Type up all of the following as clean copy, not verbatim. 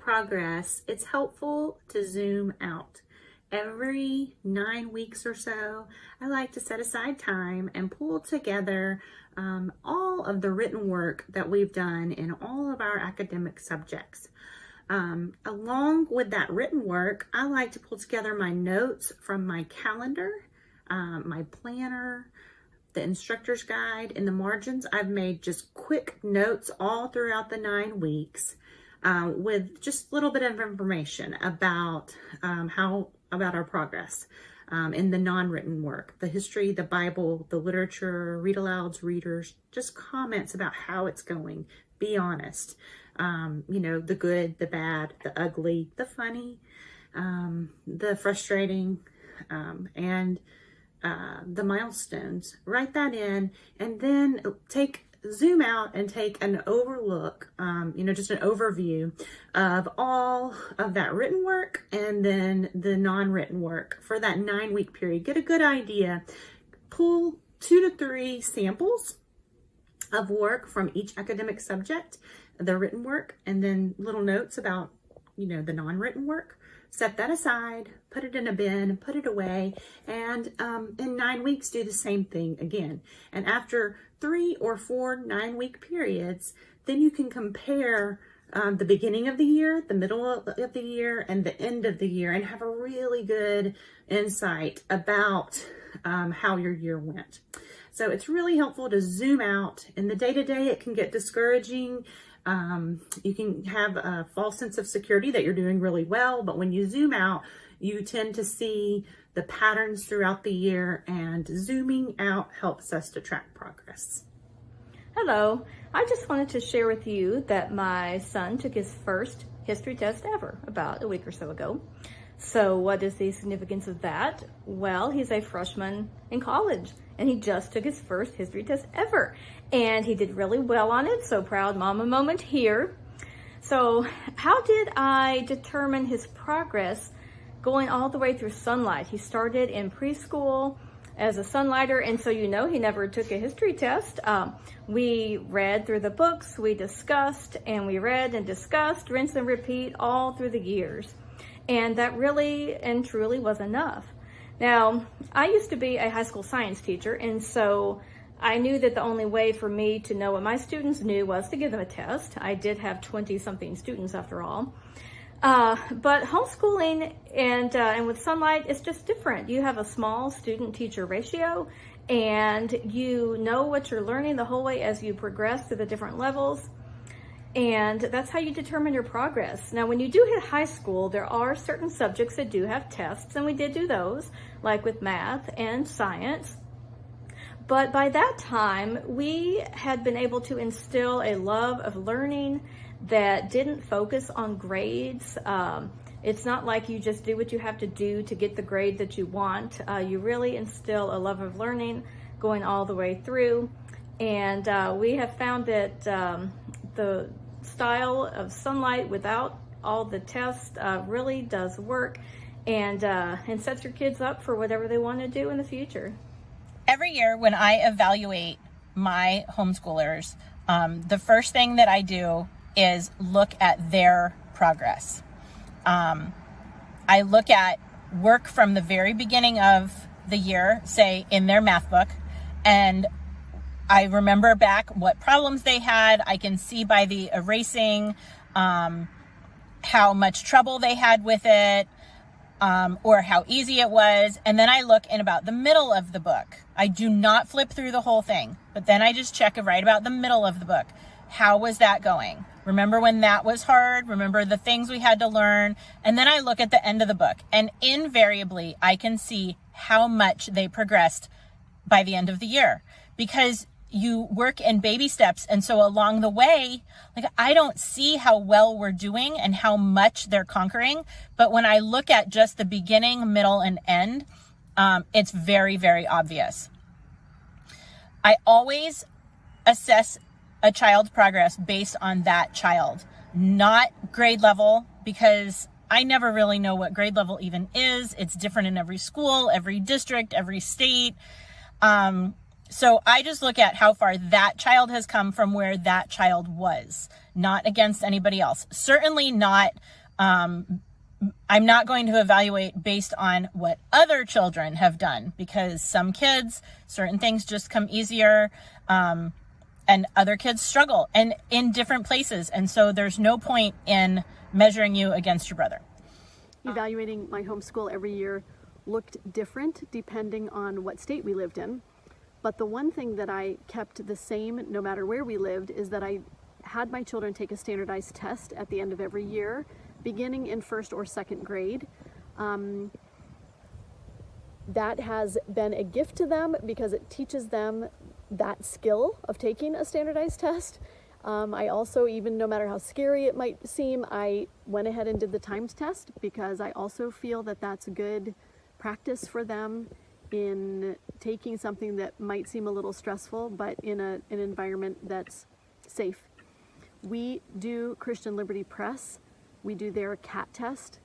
progress, it's helpful to zoom out. Every 9 weeks or so, I like to set aside time and pull together all of the written work that we've done in all of our academic subjects. Along with that written work, I like to pull together my notes from my calendar, my planner, the instructor's guide. In the margins, I've made just quick notes all throughout the 9 weeks with just a little bit of information about about our progress in the non-written work, the history, the Bible, the literature, read alouds, readers, just comments about how it's going. Be honest. The good, the bad, the ugly, the funny, the frustrating, and the milestones. Write that in, and then zoom out and take an overlook, just an overview of all of that written work and then the non-written work for that 9-week period. Get a good idea. Pull 2 to 3 samples of work from each academic subject, the written work, and then little notes about, the non-written work. Set that aside, put it in a bin, put it away, and in 9 weeks, do the same thing again. And after 3 or 4 9-week periods, then you can compare the beginning of the year, the middle of the year, and the end of the year, and have a really good insight about how your year went. So it's really helpful to zoom out. In the day-to-day, it can get discouraging. You can have a false sense of security that you're doing really well, but when you zoom out, you tend to see the patterns throughout the year, and zooming out helps us to track progress. Hello, I just wanted to share with you that my son took his first history test ever about a week or so ago. So what is the significance of that? Well, he's a freshman in college, and he just took his first history test ever. And he did really well on it. So proud mama moment here. So how did I determine his progress going all the way through Sonlight? He started in preschool as a Sonlighter, and so he never took a history test. We read through the books, we discussed, and we read and discussed, rinse and repeat all through the years. And that really and truly was enough. Now, I used to be a high school science teacher, and so I knew that the only way for me to know what my students knew was to give them a test. I did have 20-something students after all. But homeschooling and with Sonlight, it's just different. You have a small student-teacher ratio, and you know what you're learning the whole way as you progress through the different levels. And that's how you determine your progress. Now, when you do hit high school, there are certain subjects that do have tests, and we did do those, like with math and science. But by that time, we had been able to instill a love of learning that didn't focus on grades. It's not like you just do what you have to do to get the grade that you want. You really instill a love of learning going all the way through. And we have found that the style of Sonlight without all the tests really does work and sets your kids up for whatever they want to do in the future. Every year when I evaluate my homeschoolers, the first thing that I do is look at their progress. I look at work from the very beginning of the year, say in their math book, and I remember back what problems they had. I can see by the erasing how much trouble they had with it, or how easy it was. And then I look in about the middle of the book. I do not flip through the whole thing, but then I just check right about the middle of the book. How was that going? Remember when that was hard? Remember the things we had to learn? And then I look at the end of the book, and invariably I can see how much they progressed by the end of the year, because you work in baby steps. And so along the way, I don't see how well we're doing and how much they're conquering. But when I look at just the beginning, middle, and end, it's very, very obvious. I always assess a child's progress based on that child, not grade level, because I never really know what grade level even is. It's different in every school, every district, every state. So I just look at how far that child has come from where that child was, not against anybody else. Certainly not I'm not going to evaluate based on what other children have done, because some kids, certain things just come easier, and other kids struggle and in different places. And so there's no point in measuring you against your brother. Evaluating my homeschool every year looked different depending on what state we lived in. But the one thing that I kept the same no matter where we lived is that I had my children take a standardized test at the end of every year, beginning in first or second grade. That has been a gift to them because it teaches them that skill of taking a standardized test. I also, even no matter how scary it might seem, I went ahead and did the times test because I also feel that that's a good practice for them in taking something that might seem a little stressful, but in an environment that's safe. We do Christian Liberty Press. We do their CAT test.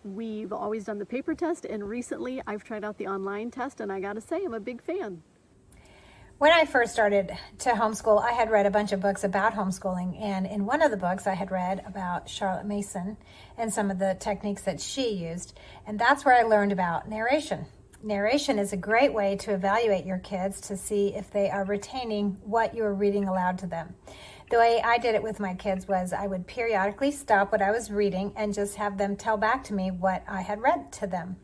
We've always done the paper test, and recently I've tried out the online test, and I gotta say, I'm a big fan. When I first started to homeschool, I had read a bunch of books about homeschooling, and in one of the books I had read about Charlotte Mason and some of the techniques that she used, and that's where I learned about narration. Narration is a great way to evaluate your kids to see if they are retaining what you're reading aloud to them. The way I did it with my kids was I would periodically stop what I was reading and just have them tell back to me what I had read to them.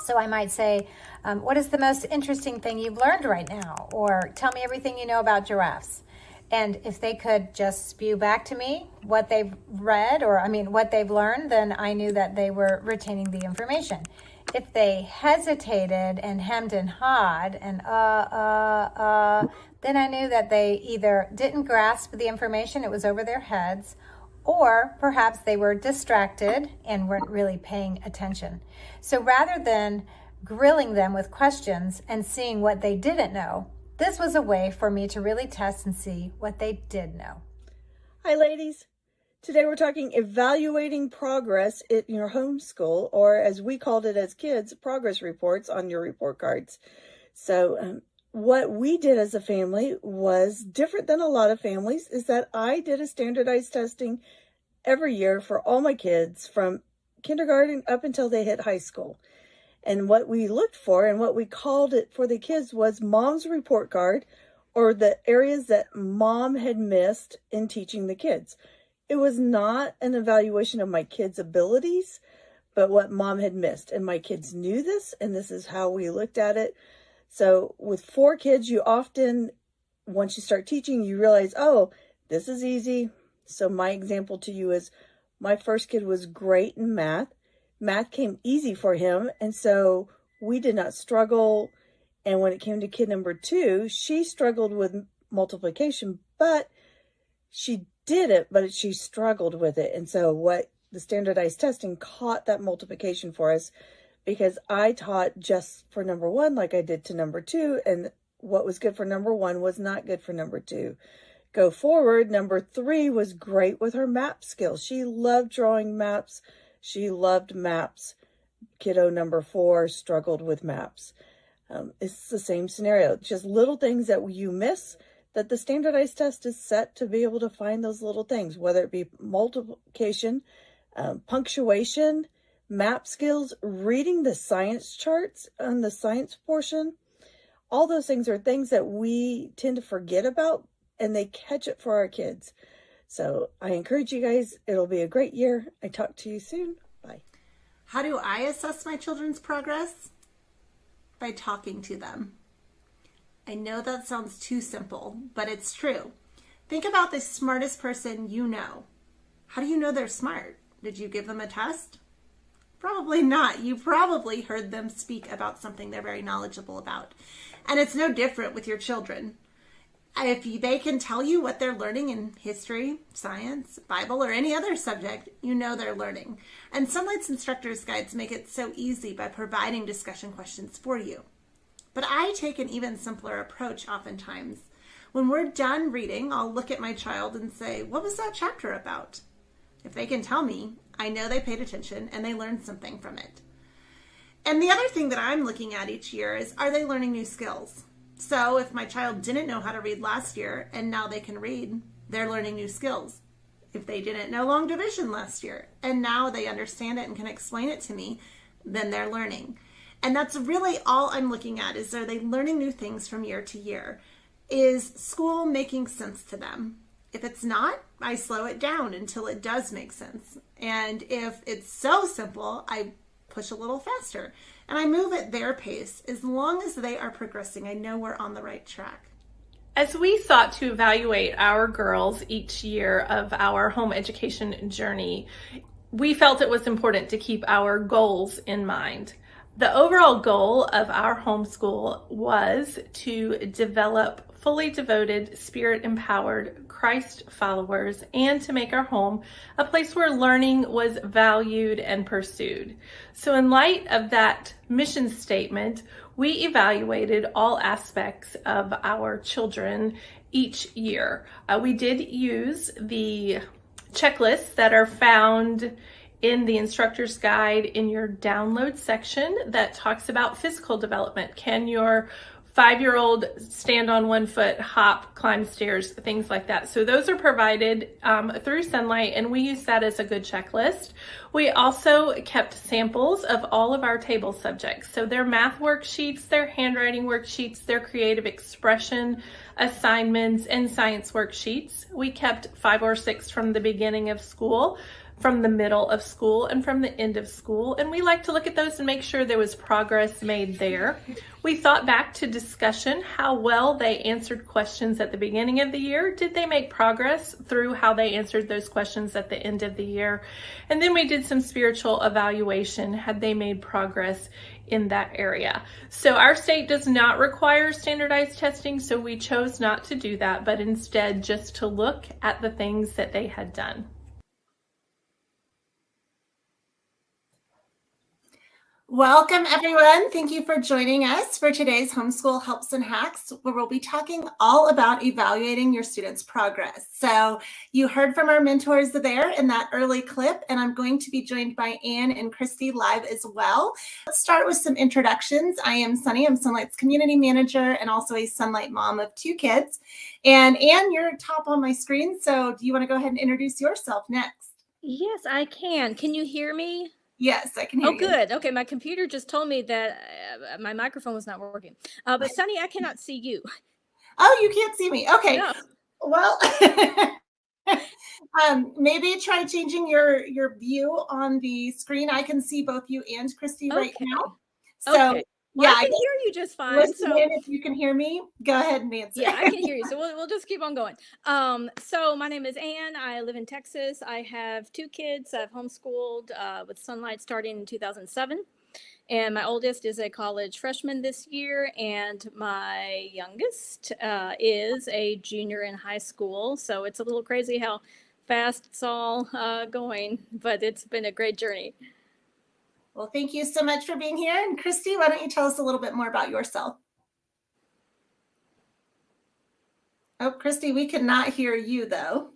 So I might say, what is the most interesting thing you've learned right now? Or tell me everything you know about giraffes. And if they could just spew back to me what they've read, what they've learned, then I knew that they were retaining the information. If they hesitated and hemmed and hawed and then I knew that they either didn't grasp the information, it was over their heads, or perhaps they were distracted and weren't really paying attention. So rather than grilling them with questions and seeing what they didn't know, this was a way for me to really test and see what they did know. Hi, ladies. Today we're talking evaluating progress in your homeschool, or as we called it as kids, progress reports on your report cards. So what we did as a family was different than a lot of families, is that I did a standardized testing every year for all my kids from kindergarten up until they hit high school. And what we looked for and what we called it for the kids was mom's report card, or the areas that mom had missed in teaching the kids. It was not an evaluation of my kids' abilities, but what mom had missed. And my kids knew this, and this is how we looked at it. So with 4 kids, you often, once you start teaching, you realize, oh, this is easy. So my example to you is my first kid was great in math. Math came easy for him, and so we did not struggle. And when it came to kid number 2, she struggled with multiplication, but she did it, but she struggled with it. And so what the standardized testing caught that multiplication for us, because I taught just for number 1 like I did to number 2, and what was good for number 1 was not good for number 2. Go forward, number 3 was great with her map skills. She loved drawing maps. She loved maps. Kiddo number 4 struggled with maps. It's the same scenario, just little things that you miss, that the standardized test is set to be able to find those little things, whether it be multiplication, punctuation, map skills, reading the science charts on the science portion. All those things are things that we tend to forget about, and they catch it for our kids. So I encourage you guys. It'll be a great year. I talk to you soon. Bye. How do I assess my children's progress? By talking to them. I know that sounds too simple, but it's true. Think about the smartest person you know. How do you know they're smart? Did you give them a test? Probably not. You probably heard them speak about something they're very knowledgeable about. And it's no different with your children. If they can tell you what they're learning in history, science, Bible, or any other subject, you know they're learning. And Sonlight's instructor's guides make it so easy by providing discussion questions for you. But I take an even simpler approach oftentimes. When we're done reading, I'll look at my child and say, what was that chapter about? If they can tell me, I know they paid attention and they learned something from it. And the other thing that I'm looking at each year is, are they learning new skills? So if my child didn't know how to read last year and now they can read, they're learning new skills. If they didn't know long division last year and now they understand it and can explain it to me, then they're learning. And that's really all I'm looking at, is are they learning new things from year to year? Is school making sense to them? If it's not, I slow it down until it does make sense. And if it's so simple, I push a little faster and I move at their pace. As long as they are progressing, I know we're on the right track. As we sought to evaluate our girls each year of our home education journey, we felt it was important to keep our goals in mind. The overall goal of our homeschool was to develop fully devoted, spirit-empowered Christ followers and to make our home a place where learning was valued and pursued. So in light of that mission statement, we evaluated all aspects of our children each year. We did use the checklists that are found in the instructor's guide in your download section that talks about physical development. Can your 5-year-old stand on one foot, hop, climb stairs, things like that. So those are provided through Sonlight, and we use that as a good checklist. We also kept samples of all of our table subjects. So their math worksheets, their handwriting worksheets, their creative expression assignments, and science worksheets. We kept 5 or 6 from the beginning of school, from the middle of school, and from the end of school. And we like to look at those and make sure there was progress made there. We thought back to discussion, how well they answered questions at the beginning of the year. Did they make progress through how they answered those questions at the end of the year? And then we did some spiritual evaluation. Had they made progress in that area? So our state does not require standardized testing, so we chose not to do that, but instead just to look at the things that they had done. Welcome, everyone. Thank you for joining us for today's Homeschool Helps and Hacks, where we'll be talking all about evaluating your students' progress. So you heard from our mentors there in that early clip, and I'm going to be joined by Anne and Christy live as well. Let's start with some introductions. I am Sunny. I'm Sonlight's community manager and also a Sonlight mom of 2 kids. And Anne, you're top on my screen, so do you want to go ahead and introduce yourself next? Yes, I can. Can you hear me? Yes, I can hear you. Oh, good. Okay, my computer just told me that my microphone was not working. But Sunny, I cannot see you. Oh, you can't see me. Okay. No. Well, maybe try changing your view on the screen. I can see both you and Christy right now. So okay. Well, I can hear you just fine. So if you can hear me, go ahead and answer. Yeah, I can hear you. So we'll just keep on going. So my name is Anne. I live in Texas. I have 2 kids. I've homeschooled with Sonlight starting in 2007. And my oldest is a college freshman this year, and my youngest is a junior in high school. So it's a little crazy how fast it's all going, but it's been a great journey. Well, thank you so much for being here. And Christy, why don't you tell us a little bit more about yourself? Oh, Christy, we cannot hear you though.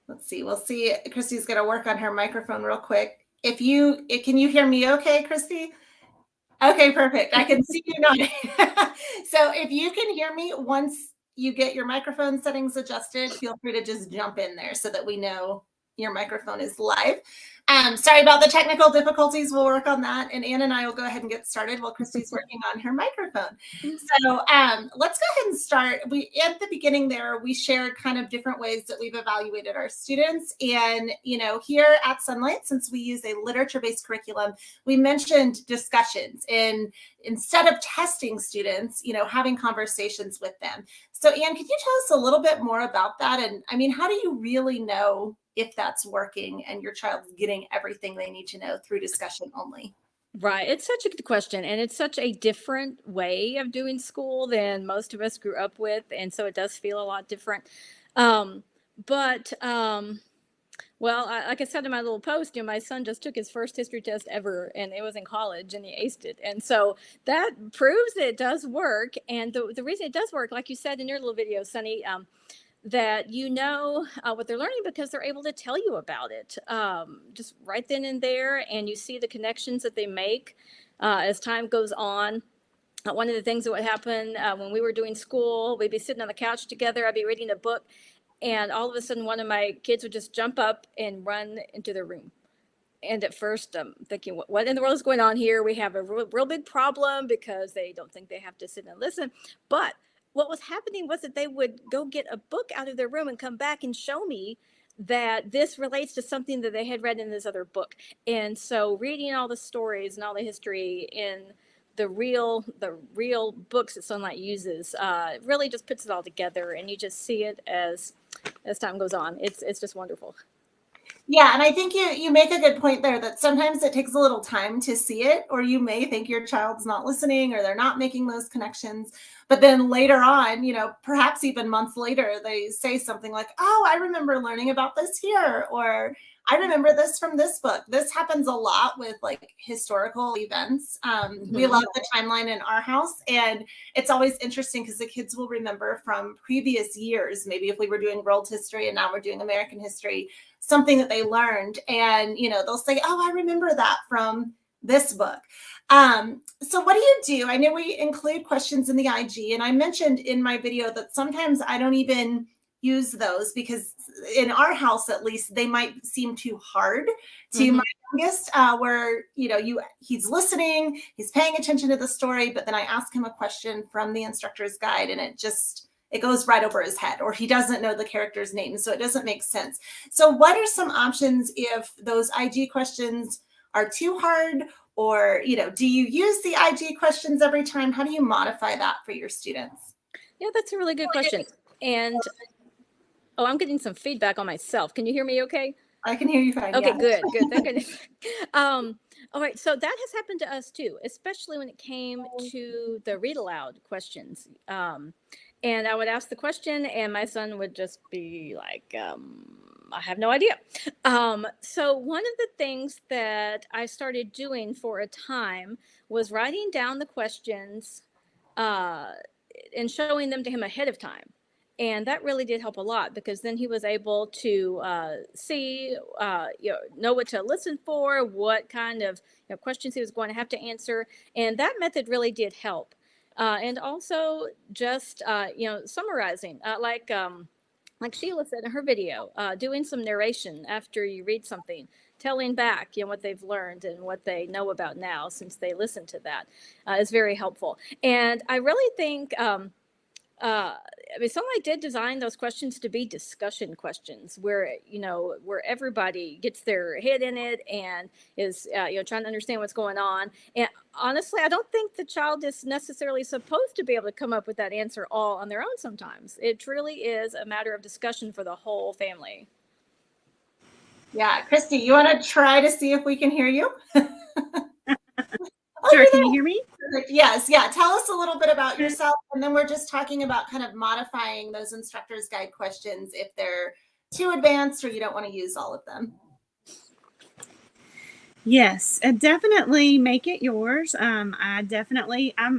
Let's see. We'll see. Christy's going to work on her microphone real quick. Can you hear me okay, Christy? Okay, perfect. I can see you nodding. So if you can hear me, once you get your microphone settings adjusted, feel free to just jump in there so that we know your microphone is live. Sorry about the technical difficulties. We'll work on that. And Anne and I will go ahead and get started while Christy's working on her microphone. So let's go ahead and start. At the beginning there, we shared kind of different ways that we've evaluated our students. And, here at Sonlight, since we use a literature-based curriculum, we mentioned discussions. And instead of testing students, having conversations with them. So Anne, could you tell us a little bit more about that? And I mean, how do you really know if that's working and your child's getting everything they need to know through discussion only? Right. It's such a good question. And it's such a different way of doing school than most of us grew up with. And so it does feel a lot different. Well, like I said in my little post, my son just took his first history test ever, and it was in college, and he aced it. And so that proves that it does work. And the reason it does work, like you said in your little video, Sunny, that what they're learning because they're able to tell you about it just right then and there, and you see the connections that they make as time goes on. One of the things that would happen when we were doing school, we'd be sitting on the couch together, I'd be reading a book, and all of a sudden one of my kids would just jump up and run into their room. And at first I'm thinking, what in the world is going on here? We have a real big problem because they don't think they have to sit and listen. But what was happening was that they would go get a book out of their room and come back and show me that this relates to something that they had read in this other book. And so reading all the stories and all the history in the real books that Sonlight uses really just puts it all together, and you just see it as time goes on. It's just wonderful. Yeah, and I think you make a good point there that sometimes it takes a little time to see it, or you may think your child's not listening or they're not making those connections. But then later on, perhaps even months later, they say something like, oh, I remember learning about this here, or I remember this from this book. This happens a lot with like historical events. We love the timeline in our house, and it's always interesting because the kids will remember from previous years. Maybe if we were doing world history and now we're doing American history, something that they learned, and they'll say, oh, I remember that from this book. So what do? I know we include questions in the IG, and I mentioned in my video that sometimes I don't even use those because in our house, at least, they might seem too hard to my youngest, where he's listening, he's paying attention to the story, but then I ask him a question from the instructor's guide and it goes right over his head, or he doesn't know the character's name, so it doesn't make sense. So what are some options if those IG questions are too hard, or do you use the IG questions every time? How do you modify that for your students? Yeah, that's a really good question. And I'm getting some feedback on myself. Can you hear me okay? I can hear you fine. Okay, yeah. good. Thank goodness. All right, so that has happened to us too, especially when it came to the read aloud questions. And I would ask the question, and my son would just be like, I have no idea. So one of the things that I started doing for a time was writing down the questions and showing them to him ahead of time. And that really did help a lot, because then he was able to see, know what to listen for, what kind of questions he was going to have to answer. And that method really did help. And also just, summarizing, like Sheila said in her video, doing some narration after you read something, telling back, what they've learned and what they know about now since they listened to that is very helpful. And I really think, Sonlight did design those questions to be discussion questions where everybody gets their head in it and is, trying to understand what's going on. And honestly, I don't think the child is necessarily supposed to be able to come up with that answer all on their own sometimes. It truly is a matter of discussion for the whole family. Yeah, Christy, you want to try to see if we can hear you? Sure, can you hear me? Yes, yeah. Tell us a little bit about yourself, and then we're just talking about kind of modifying those instructor's guide questions if they're too advanced or you don't want to use all of them. Yes, definitely make it yours. I'm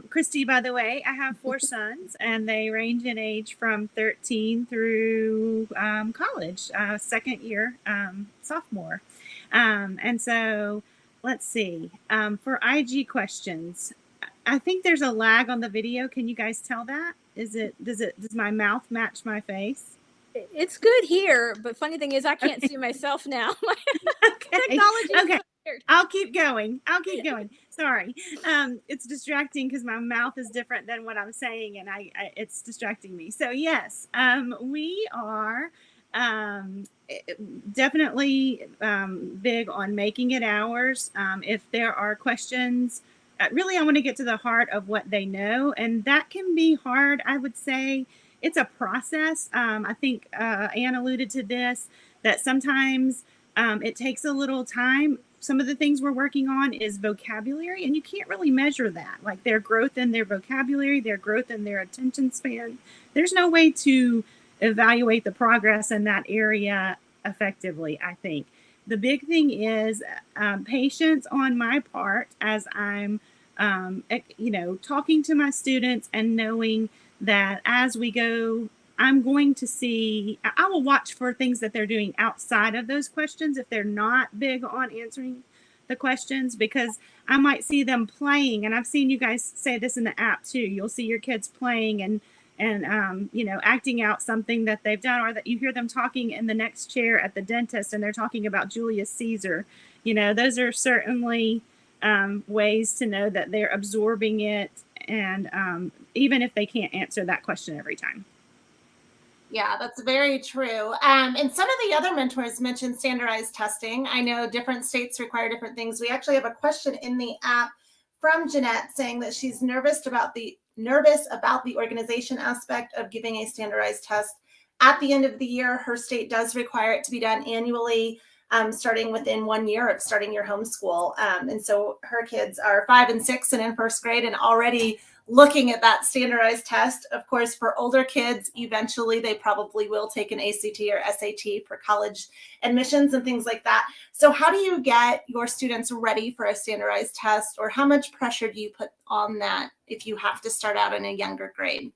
Christy, by the way. I have 4 sons, and they range in age from 13 through college, second year, sophomore. And so let's see, for IG questions, I think there's a lag on the video. Can you guys tell that? Does my mouth match my face? It's good here, but funny thing is I can't see myself now. Technology is okay. I'll keep going. Sorry. It's distracting because my mouth is different than what I'm saying, and it's distracting me. So yes, we are definitely big on making it ours. If there are questions, really I want to get to the heart of what they know, and that can be hard. I would say it's a process. I think Anne alluded to this, that sometimes it takes a little time. Some of the things we're working on is vocabulary, and you can't really measure that, like their growth in their vocabulary, their growth in their attention span. There's no way to evaluate the progress in that area effectively, I think. The big thing is patience on my part as I'm, talking to my students and knowing that as we go, I will watch for things that they're doing outside of those questions. If they're not big on answering the questions, because I might see them playing, and I've seen you guys say this in the app too. You'll see your kids playing and you know, acting out something that they've done, or that you hear them talking in the next chair at the dentist and they're talking about Julius Caesar. You know, those are certainly ways to know that they're absorbing it, and even if they can't answer that question every time. Yeah, that's very true. And some of the other mentors mentioned standardized testing. I know different states require different things. We actually have a question in the app from Jeanette saying that she's nervous about the organization aspect of giving a standardized test at the end of the year. Her state does require it to be done annually, starting within 1 year of starting your homeschool. And so her kids are 5 and 6 and in first grade, and already looking at that standardized test. Of course, for older kids, eventually they probably will take an ACT or SAT for college admissions and things like that. So how do you get your students ready for a standardized test, or how much pressure do you put on that if you have to start out in a younger grade?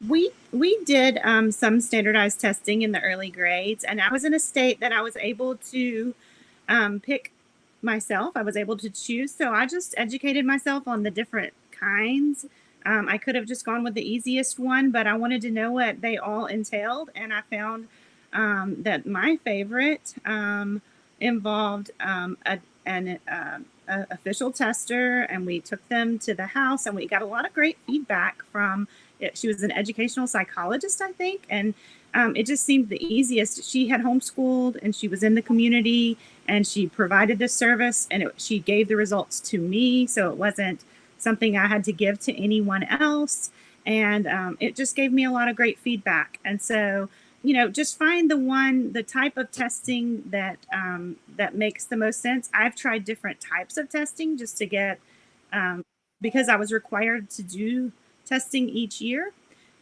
We did some standardized testing in the early grades, and I was in a state that I was able to pick myself. I was able to choose, so I just educated myself on the different kinds. I could have just gone with the easiest one, but I wanted to know what they all entailed, and I found that my favorite involved an official tester, and we took them to the house, and we got a lot of great feedback from it. She was an educational psychologist, I think, and it just seemed the easiest. She had homeschooled, and she was in the community, and she provided this service, and she gave the results to me, so it wasn't something I had to give to anyone else. And it just gave me a lot of great feedback. And so, you know, just find the type of testing that that makes the most sense. I've tried different types of testing just to get, because I was required to do testing each year.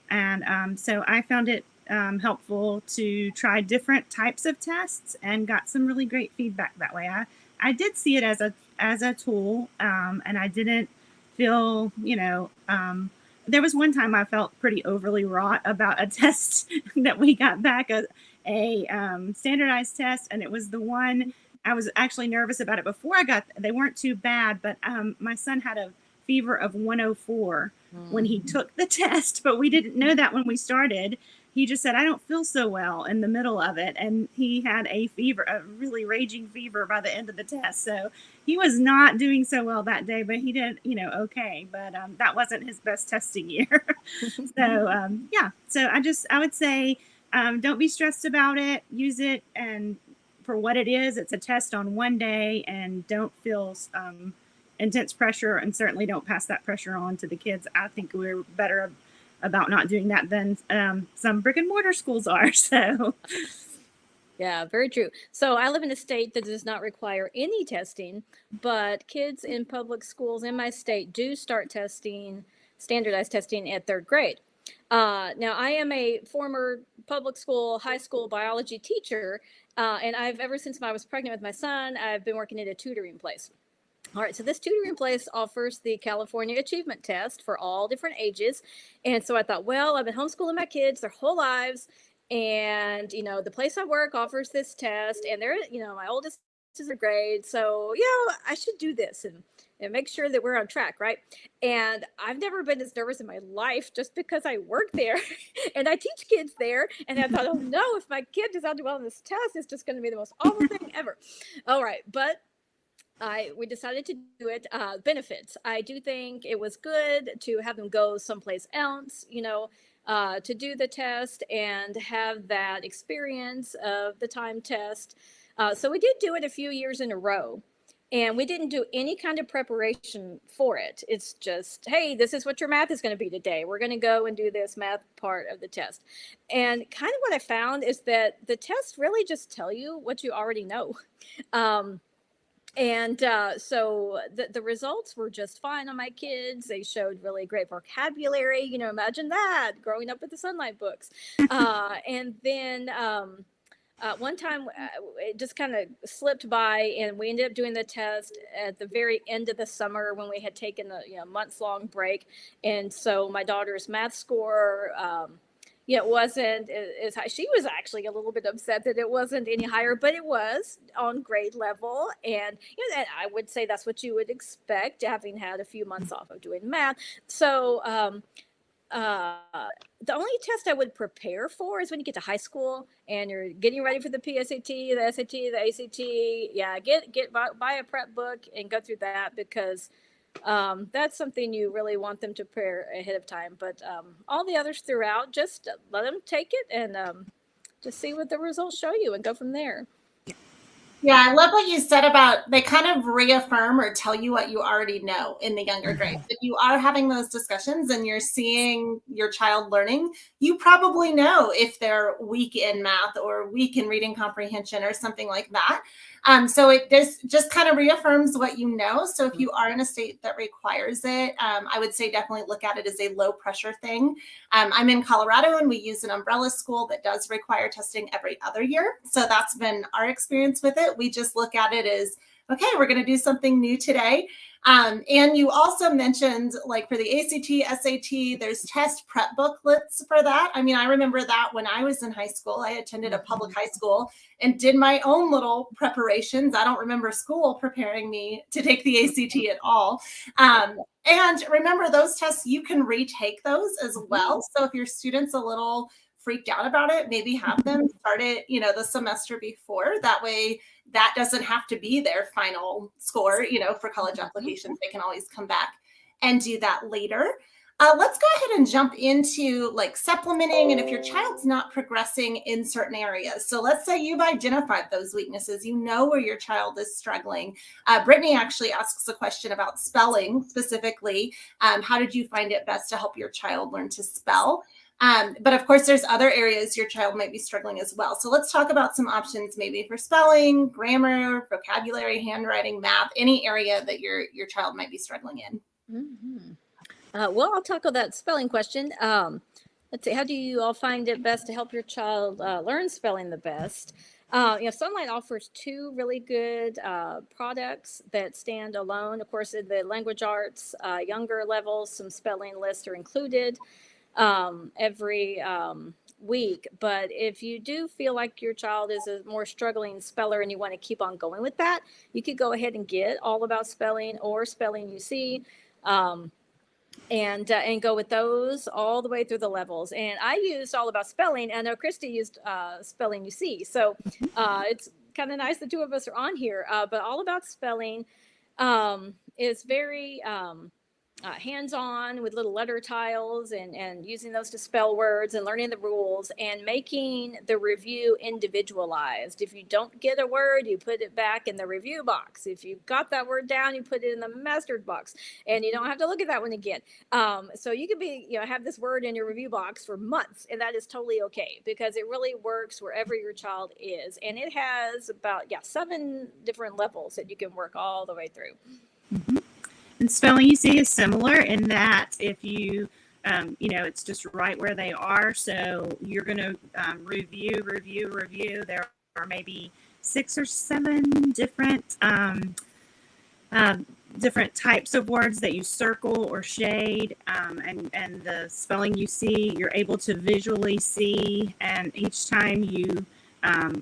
And so I found it helpful to try different types of tests, and got some really great feedback that way. I did see it as a tool, and I didn't feel, you know, there was one time I felt pretty overly wrought about a test that we got back, a standardized test, and it was the one I was actually nervous about it before they weren't too bad, but my son had a fever of 104 when he took the test, but we didn't know that when we started. He just said, I don't feel so well in the middle of it. And he had a fever, a really raging fever by the end of the test. So he was not doing so well that day, but he did, you know, okay. But that wasn't his best testing year. So, yeah. So I would say, don't be stressed about it. Use it and for what it is. It's a test on one day, and don't feel intense pressure, and certainly don't pass that pressure on to the kids. I think we're better about not doing that than some brick and mortar schools are. So yeah, very true. So I live in a state that does not require any testing, but kids in public schools in my state do start standardized testing at 3rd grade. Now, I am a former public school, high school biology teacher, and ever since I was pregnant with my son, I've been working at a tutoring place. All right, so this tutoring place offers the California Achievement Test for all different ages. And so I thought, well, I've been homeschooling my kids their whole lives. And, you know, the place I work offers this test. And they're, you know, my oldest is a grade. So, yeah, I should do this and make sure that we're on track, right? And I've never been as nervous in my life just because I work there and I teach kids there. And I thought, oh, no, if my kid does not do well on this test, it's just going to be the most awful thing ever. All right, but we decided to do it. Benefits. I do think it was good to have them go someplace else, you know, to do the test and have that experience of the time test. So we did do it a few years in a row, and we didn't do any kind of preparation for it. It's just, hey, this is what your math is going to be today. We're going to go and do this math part of the test. And kind of what I found is that the tests really just tell you what you already know. And so the results were just fine on my kids. They showed really great vocabulary. You know, imagine that, growing up with the Sonlight books. And then one time it just kind of slipped by, and we ended up doing the test at the very end of the summer when we had taken a months-long break. And so my daughter's math score, it wasn't as high. She was actually a little bit upset that it wasn't any higher, but it was on grade level. And, and I would say that's what you would expect, having had a few months off of doing math. So, uh, the only test I would prepare for is when you get to high school and you're getting ready for the PSAT, the SAT, the ACT. Yeah, buy a prep book and go through that, because that's something you really want them to prepare ahead of time. But all the others throughout, just let them take it and just see what the results show you and go from there. Yeah, I love what you said about they kind of reaffirm or tell you what you already know in the younger grades. If you are having those discussions and you're seeing your child learning, you probably know if they're weak in math or weak in reading comprehension or something like that. So it just kind of reaffirms what you know. So if you are in a state that requires it, I would say definitely look at it as a low pressure thing. I'm in Colorado and we use an umbrella school that does require testing every other year. So that's been our experience with it. We just look at it as, okay, we're going to do something new today. And you also mentioned, like, for the ACT, SAT, there's test prep booklets for that. I mean, I remember that when I was in high school. I attended a public high school and did my own little preparations. I don't remember school preparing me to take the ACT at all. And remember, those tests, you can retake those as well. So if your student's a little freaked out about it, maybe have them start it, the semester before. That way, that doesn't have to be their final score, for college applications. They can always come back and do that later. Let's go ahead and jump into like supplementing, and if your child's not progressing in certain areas. So let's say you've identified those weaknesses, you know where your child is struggling. Brittany actually asks a question about spelling specifically. How did you find it best to help your child learn to spell? But of course, there's other areas your child might be struggling as well. So let's talk about some options maybe for spelling, grammar, vocabulary, handwriting, math, any area that your child might be struggling in. Well, I'll tackle that spelling question. Let's see, how do you all find it best to help your child learn spelling the best? Sonlight offers two really good products that stand alone. Of course, in the language arts, younger levels, some spelling lists are included every week. But if you do feel like your child is a more struggling speller and you want to keep on going with that, you could go ahead and get All About Spelling or Spelling UC. And go with those all the way through the levels. And I used All About Spelling. I know Christy used Spelling UC. So it's kind of nice the two of us are on here. But All About Spelling is very hands-on with little letter tiles and using those to spell words and learning the rules and making the review individualized. If you don't get a word, you put it back in the review box. If you got that word down, you put it in the mastered box and you don't have to look at that one again. So you could be, have this word in your review box for months, and that is totally okay because it really works wherever your child is. And it has about 7 different levels that you can work all the way through. And spelling UC is similar in that if you, it's just right where they are. So you're going to review. There are maybe 6 or 7 different different types of words that you circle or shade. And the spelling UC, you're able to visually see. And each time you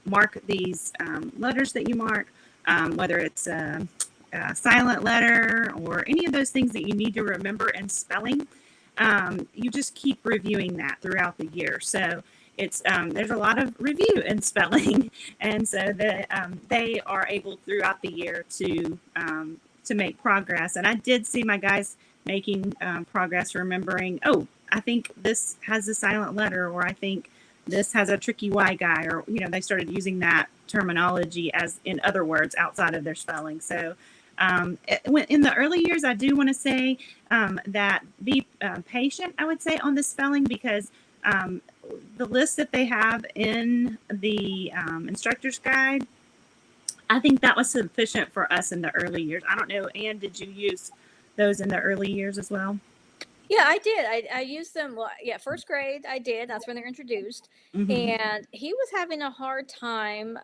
mark these letters that you mark, whether it's a silent letter or any of those things that you need to remember in spelling, you just keep reviewing that throughout the year. So it's there's a lot of review in spelling, and so they are able throughout the year to make progress. And I did see my guys making progress, remembering, I think this has a silent letter, or I think this has a tricky Y guy, or they started using that terminology as in other words outside of their spelling. So in the early years, I do want to say that be patient, I would say, on the spelling, because the list that they have in the instructor's guide, I think that was sufficient for us in the early years. I don't know, Anne, did you use those in the early years as well? Yeah, I did. I used them. First grade, I did. That's when they're introduced. And he was having a hard time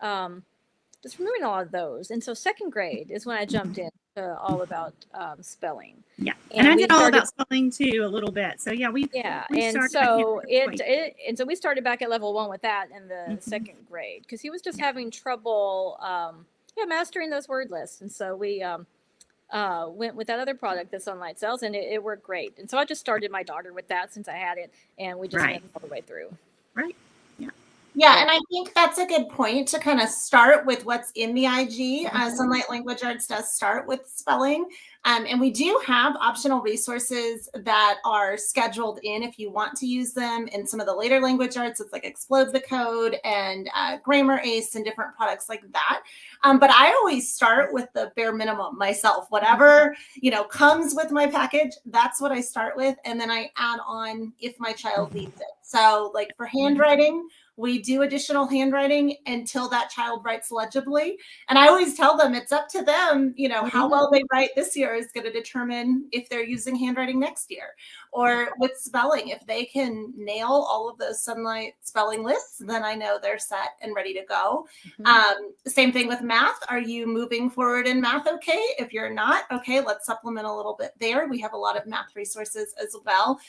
just remembering a lot of those. And so second grade is when I jumped into all about spelling. Yeah, and I did all about spelling too a little bit. So yeah, we and started so and so we started back at level 1 with that in the second grade, because he was just having trouble mastering those word lists. And so we went with that other product that Sonlight sells, and it worked great. And so I just started my daughter with that since I had it, and we just went all the way through. Right. Yeah, and I think that's a good point to kind of start with what's in the IG. Sonlight Language Arts does start with spelling. And we do have optional resources that are scheduled in if you want to use them. In some of the later language arts, it's like Explode the Code and Grammar Ace and different products like that. But I always start with the bare minimum myself. Whatever, comes with my package, that's what I start with. And then I add on if my child needs it. So like for handwriting, we do additional handwriting until that child writes legibly. And I always tell them it's up to them, how well they write this year is going to determine if they're using handwriting next year. Or with spelling, if they can nail all of those Sonlight spelling lists, then I know they're set and ready to go. Same thing with math. Are you moving forward in math okay? If you're not, okay, let's supplement a little bit there. We have a lot of math resources as well,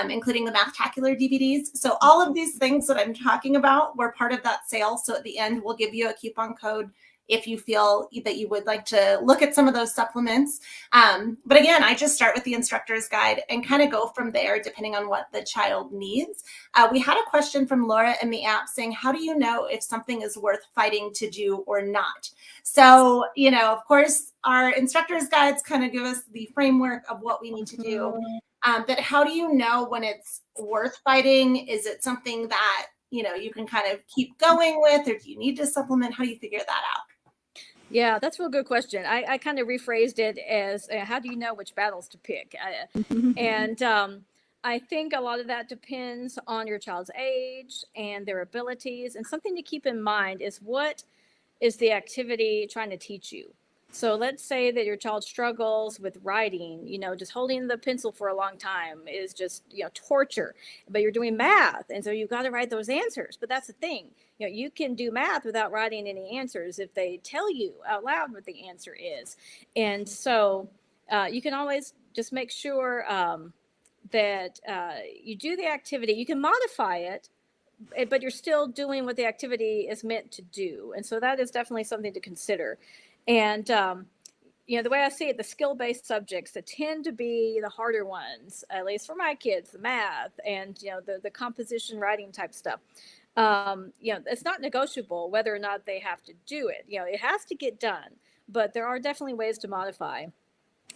including the Mathtacular DVDs. So all of these things that I'm talking about were part of that sale. So at the end, we'll give you a coupon code if you feel that you would like to look at some of those supplements. But again, I just start with the instructor's guide and kind of go from there, depending on what the child needs. We had a question from Laura in the app saying, how do you know if something is worth fighting to do or not? So, of course, our instructor's guides kind of give us the framework of what we need to do. But how do you know when it's worth fighting? Is it something that, you can kind of keep going with, or do you need to supplement? How do you figure that out? Yeah, that's a real good question. I kind of rephrased it as, how do you know which battles to pick? And I think a lot of that depends on your child's age and their abilities. And something to keep in mind is, what is the activity trying to teach you? So let's say that your child struggles with writing, just holding the pencil for a long time is just, torture, but you're doing math. And so you've got to write those answers. But that's the thing, you can do math without writing any answers if they tell you out loud what the answer is. And so you can always just make sure that you do the activity. You can modify it, but you're still doing what the activity is meant to do. And so that is definitely something to consider. And, the way I see it, the skill-based subjects that tend to be the harder ones, at least for my kids, the math and, the composition writing type stuff, it's not negotiable whether or not they have to do it. It has to get done, but there are definitely ways to modify.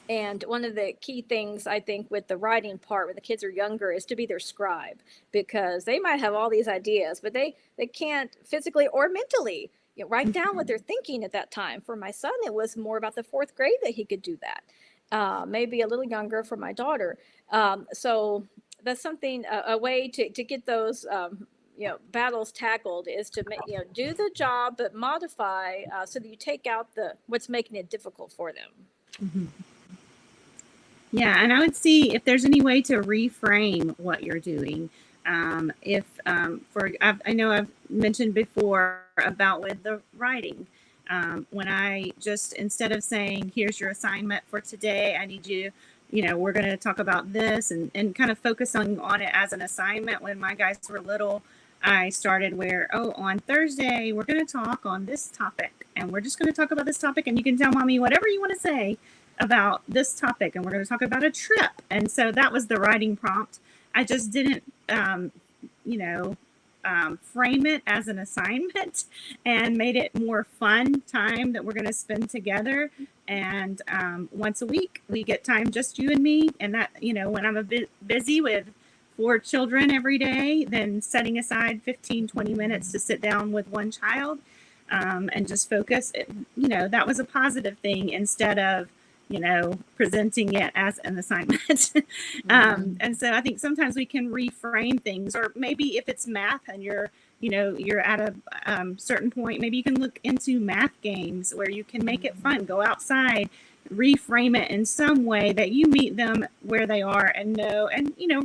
And one of the key things, I think, with the writing part when the kids are younger is to be their scribe, because they might have all these ideas, but they can't physically or mentally write down what they're thinking at that time. For my son, it was more about the 4th grade that he could do that. Maybe a little younger for my daughter. So that's something, a way to get those battles tackled is to do the job, but modify so that you take out what's making it difficult for them. Yeah, and I would see if there's any way to reframe what you're doing. I know I've mentioned before about with the writing, when I just, instead of saying, here's your assignment for today, I need you, we're going to talk about this and kind of focus on it as an assignment. When my guys were little, I started on Thursday, we're going to talk on this topic, and we're just going to talk about this topic, and you can tell mommy whatever you want to say about this topic, and we're going to talk about a trip. And so that was the writing prompt. I just didn't, frame it as an assignment, and made it more fun time that we're going to spend together. And once a week, we get time, just you and me. And that, when I'm a bit busy with 4 children every day, then setting aside 15, 20 minutes to sit down with one child and just focus, that was a positive thing instead of, presenting it as an assignment. And so I think sometimes we can reframe things, or maybe if it's math and you're at a certain point, maybe you can look into math games where you can make it fun, go outside, reframe it in some way that you meet them where they are and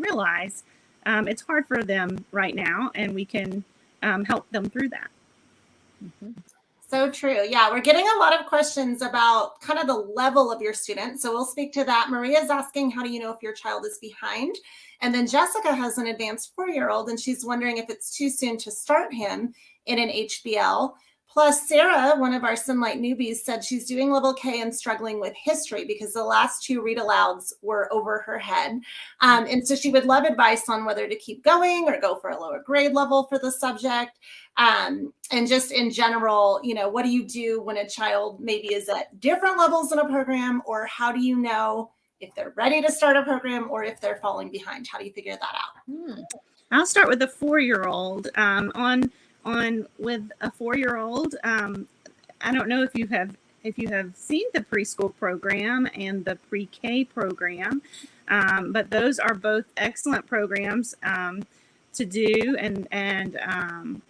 realize it's hard for them right now, and we can help them through that. So true. Yeah, we're getting a lot of questions about kind of the level of your student. So we'll speak to that. Maria's asking, how do you know if your child is behind? And then Jessica has an advanced 4-year-old, and she's wondering if it's too soon to start him in an HBL. Plus, Sarah, one of our Sonlight newbies, said she's doing level K and struggling with history because the last 2 read alouds were over her head. And so she would love advice on whether to keep going or go for a lower grade level for the subject. And just in general, you know, what do you do when a child maybe is at different levels in a program, or how do you know if they're ready to start a program or if they're falling behind? How do you figure that out? I'll start with a 4-year-old. On with a 4-year-old, I don't know if you have seen the preschool program and the pre-K program, but those are both excellent programs to do, and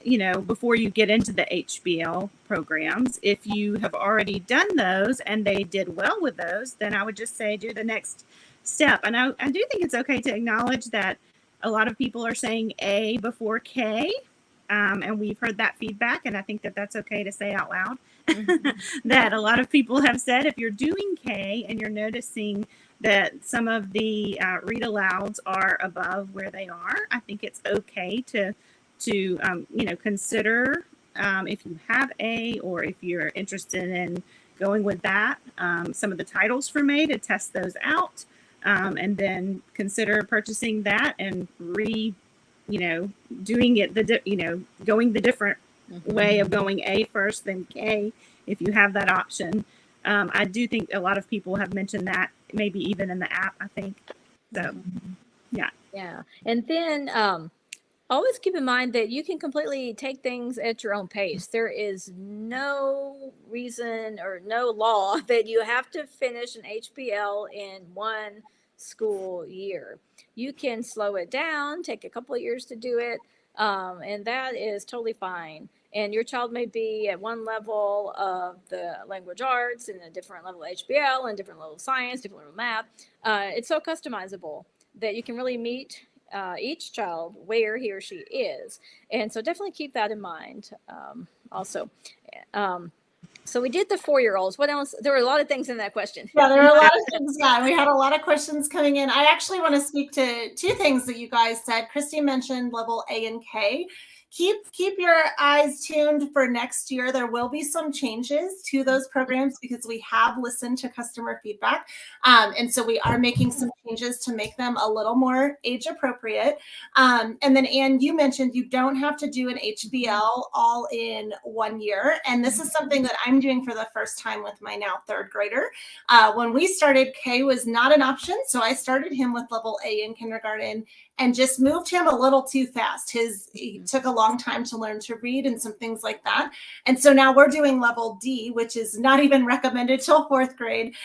you know, before you get into the HBL programs. If you have already done those and they did well with those, then I would just say do the next step. And I do think it's okay to acknowledge that a lot of people are saying A before K. And we've heard that feedback, and I think that that's okay to say out loud. That a lot of people have said if you're doing K and you're noticing that some of the read alouds are above where they are, I think it's okay to you know, consider if you have A, or if you're interested in going with that, some of the titles for May to test those out, and then consider purchasing that and you know, doing it going the different way of going A first, then K, if you have that option. I do think a lot of people have mentioned that, maybe even in the app, I think. So, yeah. Yeah. And then always keep in mind that you can completely take things at your own pace. There is no reason or no law that you have to finish an HBL in 1 school year. You can slow it down, take a couple of years to do it, and that is totally fine. And your child may be at one level of the language arts and a different level of HBL and different level of science, different level of math. It's so customizable that you can really meet each child where he or she is. And so definitely keep that in mind also. So we did the 4-year-olds. What else? There were a lot of things in that question. Yeah, there are a lot of things. Yeah, we had a lot of questions coming in. I actually want to speak to 2 things that you guys said. Christy mentioned level A and K. Keep your eyes tuned for next year. There will be some changes to those programs because we have listened to customer feedback. And so we are making some changes to make them a little more age appropriate. And then, Anne, you mentioned you don't have to do an HBL all in 1 year. And this is something that I'm doing for the first time with my now 3rd grader. When we started, K was not an option. So I started him with level A in kindergarten and just moved him a little too fast. He took a long time to learn to read and some things like that. And so now we're doing level D, which is not even recommended till 4th grade,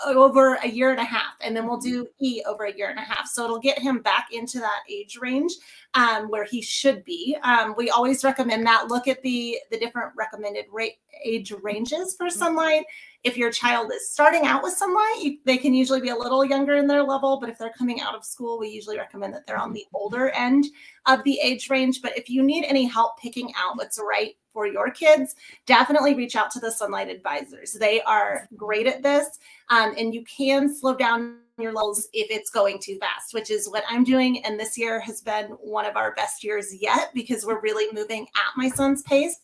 over a year and a half. And then we'll do E over a year and a half. So it'll get him back into that age range where he should be. We always recommend that. Look at the different recommended age ranges for Sonlight. If your child is starting out with Sonlight, they can usually be a little younger in their level, but if they're coming out of school, we usually recommend that they're on the older end of the age range. But if you need any help picking out what's right for your kids, definitely reach out to the Sonlight advisors. They are great at this, and you can slow down your levels if it's going too fast, which is what I'm doing. And this year has been one of our best years yet because we're really moving at my son's pace.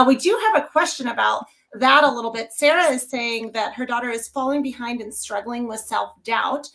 We do have a question about that a little bit. Sarah is saying that her daughter is falling behind and struggling with self-doubt.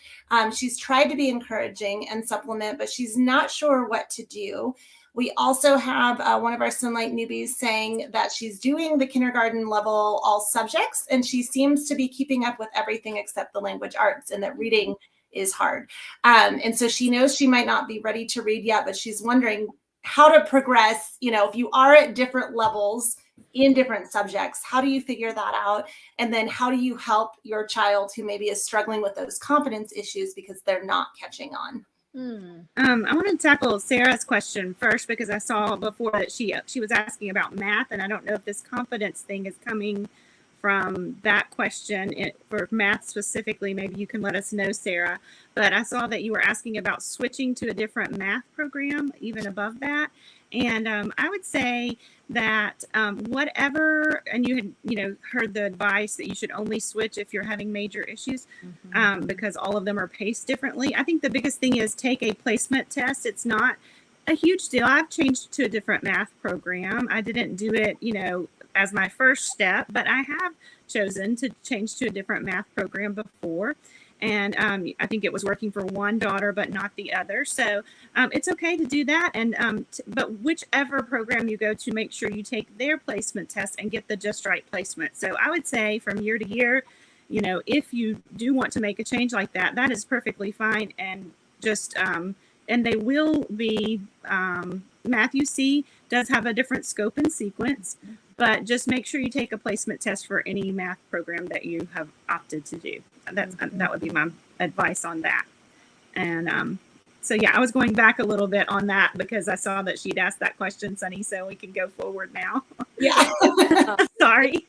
She's tried to be encouraging and supplement, but she's not sure what to do. We also have one of our Sonlight newbies saying that she's doing the kindergarten level all subjects, and she seems to be keeping up with everything except the language arts, and that reading is hard. And so she knows she might not be ready to read yet, but she's wondering how to progress. You know, if you are at different levels in different subjects, how do you figure that out? And then how do you help your child who maybe is struggling with those confidence issues because they're not catching on? I want to tackle Sarah's question first because I saw before that she was asking about math, and I don't know if this confidence thing is coming from that question for math specifically. Maybe you can let us know, Sarah. But I saw that you were asking about switching to a different math program, even above that. And I would say that whatever, and you had, heard the advice that you should only switch if you're having major issues, because all of them are paced differently. I think the biggest thing is take a placement test. It's not a huge deal. I've changed to a different math program. I didn't do it, as my first step, but I have chosen to change to a different math program before. And I think it was working for one daughter, but not the other. So it's okay to do that. And but whichever program you go to, make sure you take their placement test and get the just right placement. So I would say from year to year, if you do want to make a change like that, that is perfectly fine. And just and they will be Math UC does have a different scope and sequence, but just make sure you take a placement test for any math program that you have opted to do. That would be my advice on that. And so yeah, I was going back a little bit on that because I saw that she'd asked that question, Sunny, so we can go forward now. Yeah. Sorry.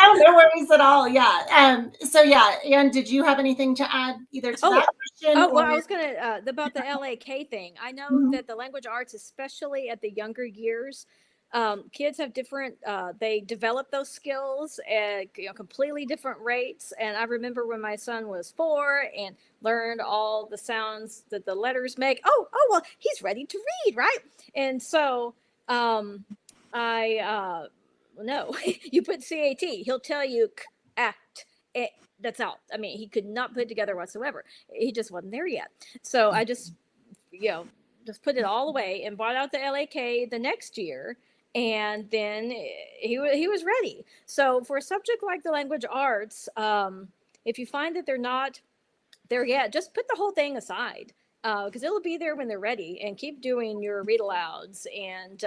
Oh, no worries at all. Yeah. So yeah, Anne, did you have anything to add either to that question? Oh, well, I was going to, about the LAK thing. I know that the language arts, especially at the younger years, kids have different, they develop those skills at completely different rates. And I remember when my son was 4 and learned all the sounds that the letters make. Oh, well, he's ready to read, right? And so no, you put CAT, he'll tell you act. That's out. I mean, he could not put it together whatsoever. He just wasn't there yet. So I just, just put it all away and brought out the LAK the next year. And then he was ready. So for a subject like the language arts, if you find that they're not there yet, just put the whole thing aside, because it'll be there when they're ready. And keep doing your read alouds and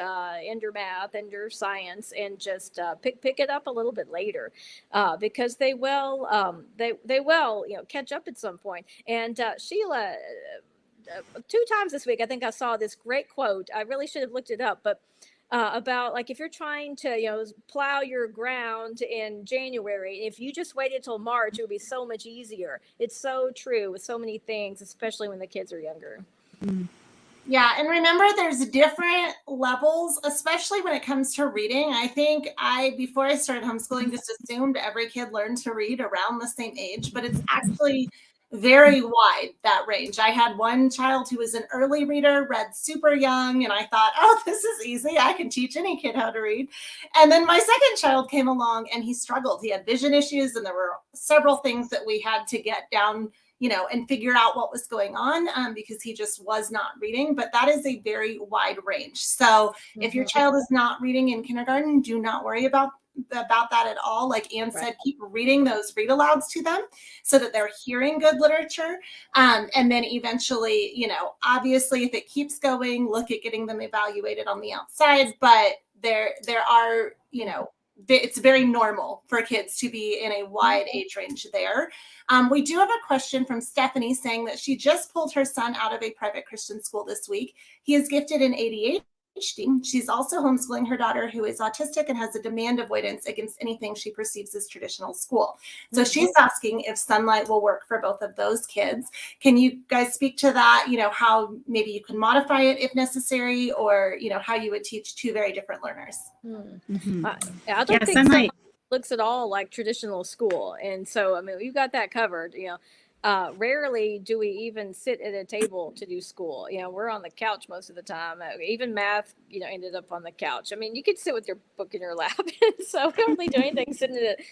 your math and your science, and just pick it up a little bit later, because they will catch up at some point. And Sheila, 2 times this week, I think I saw this great quote. I really should have looked it up, but about like if you're trying to plow your ground in January, if you just waited till March, it would be so much easier. It's so true with so many things, especially when the kids are younger. Yeah, and remember there's different levels, especially when it comes to reading. I think before I started homeschooling, just assumed every kid learned to read around the same age, but it's actually very wide, that range. I had one child who was an early reader, read super young, and I thought, oh, this is easy. I can teach any kid how to read. And then my second child came along and he struggled. He had vision issues, and there were several things that we had to get down, and figure out what was going on, because he just was not reading. But that is a very wide range. So if your child is not reading in kindergarten, do not worry about that at all. Like Anne said, keep reading those read alouds to them so that they're hearing good literature. And then eventually, obviously if it keeps going, look at getting them evaluated on the outside. But there are, it's very normal for kids to be in a wide age range there. We do have a question from Stephanie saying that she just pulled her son out of a private Christian school this week. He is gifted in ADHD. She's also homeschooling her daughter who is autistic and has a demand avoidance against anything she perceives as traditional school. So she's asking if Sonlight will work for both of those kids. Can you guys speak to that? How maybe you can modify it if necessary, or, how you would teach 2 very different learners. I don't think Sonlight looks at all like traditional school. And so, I mean, you got that covered, Rarely do we even sit at a table to do school. We're on the couch most of the time. Even math, ended up on the couch. I mean, you could sit with your book in your lap. So we don't really do anything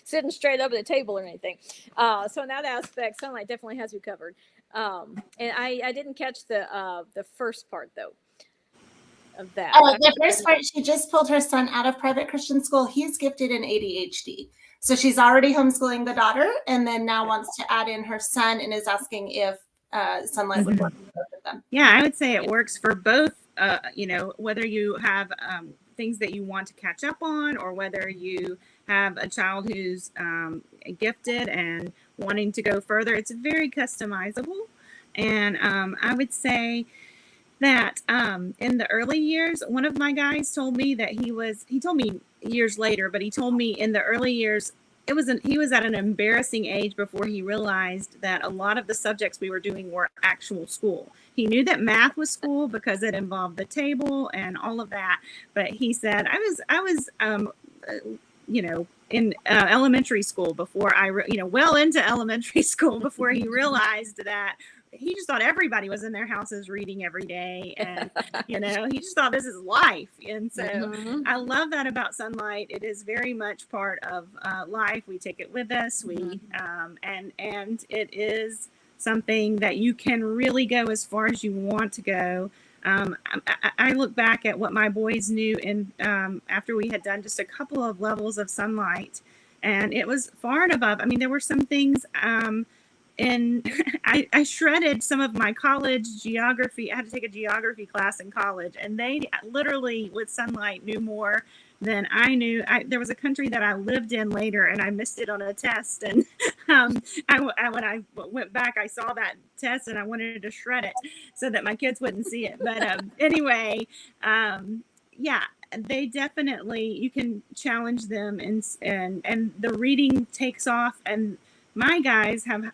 sitting straight up at a table or anything. So in that aspect, Sonlight definitely has you covered. And I didn't catch the first part though of that. The first part, she just pulled her son out of private Christian school. He's gifted in ADHD. So she's already homeschooling the daughter, and then now wants to add in her son, and is asking if Sonlight would work for both of them. Yeah, I would say it works for both, whether you have things that you want to catch up on, or whether you have a child who's gifted and wanting to go further. It's very customizable. And I would say that in the early years, one of my guys told me that he told me years later, but he told me in the early years, he was at an embarrassing age before he realized that a lot of the subjects we were doing were actual school. He knew that math was school because it involved the table and all of that, but he said, I was in elementary school before well into elementary school before he realized that he just thought everybody was in their houses reading every day, and he just thought this is life. And so I love that about Sonlight. It is very much part of life. We take it with us. We and it is something that you can really go as far as you want to go. I look back at what my boys knew in after we had done just a couple of levels of Sonlight, and it was far and above. I mean, there were some things and I shredded some of my college geography. I had to take a geography class in college, and they literally with Sonlight knew more than I knew. There was a country that I lived in later, and I missed it on a test. And when I went back, I saw that test, and I wanted to shred it so that my kids wouldn't see it. But anyway, yeah, they definitely, you can challenge them, and the reading takes off. And my guys have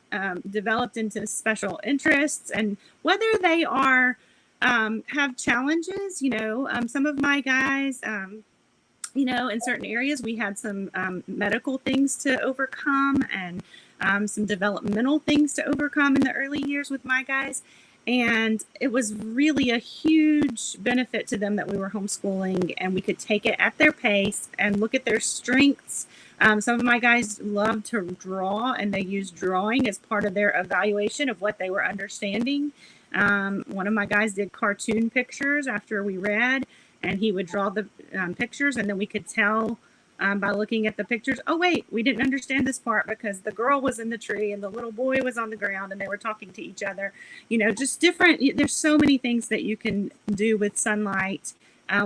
developed into special interests, and whether they are have challenges, some of my guys, in certain areas, we had some medical things to overcome, and some developmental things to overcome in the early years with my guys. And it was really a huge benefit to them that we were homeschooling, and we could take it at their pace and look at their strengths. Some of my guys love to draw, and they use drawing as part of their evaluation of what they were understanding. One of my guys did cartoon pictures after we read, and he would draw the pictures, and then we could tell by looking at the pictures, oh, wait, we didn't understand this part because the girl was in the tree and the little boy was on the ground and they were talking to each other. Just different. There's so many things that you can do with Sonlight.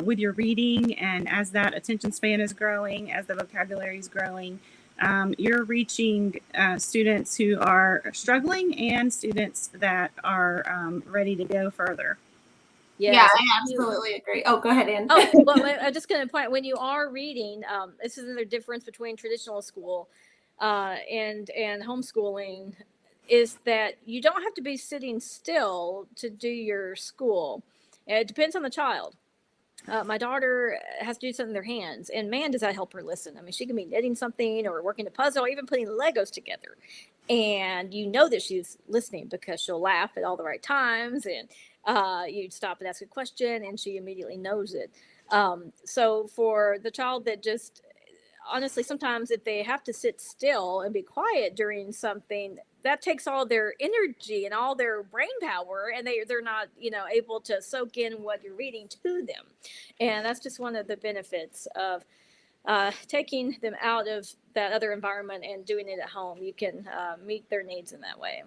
With your reading, and as that attention span is growing, as the vocabulary is growing, you're reaching students who are struggling and students that are ready to go further. Yes. Yeah, I absolutely agree. Oh, go ahead, Ann. Well, I'm just going to point, when you are reading, this is another difference between traditional school and homeschooling, is that you don't have to be sitting still to do your school. It depends on the child. My daughter has to do something with their hands, and man, does that help her listen. I mean, she can be knitting something or working a puzzle or even putting Legos together. And that she's listening because she'll laugh at all the right times, and you'd stop and ask a question and she immediately knows it. So for the child that just, honestly, sometimes if they have to sit still and be quiet during something, that takes all their energy and all their brain power, and they're not, able to soak in what you're reading to them. And that's just one of the benefits of taking them out of that other environment and doing it at home. You can meet their needs in that way.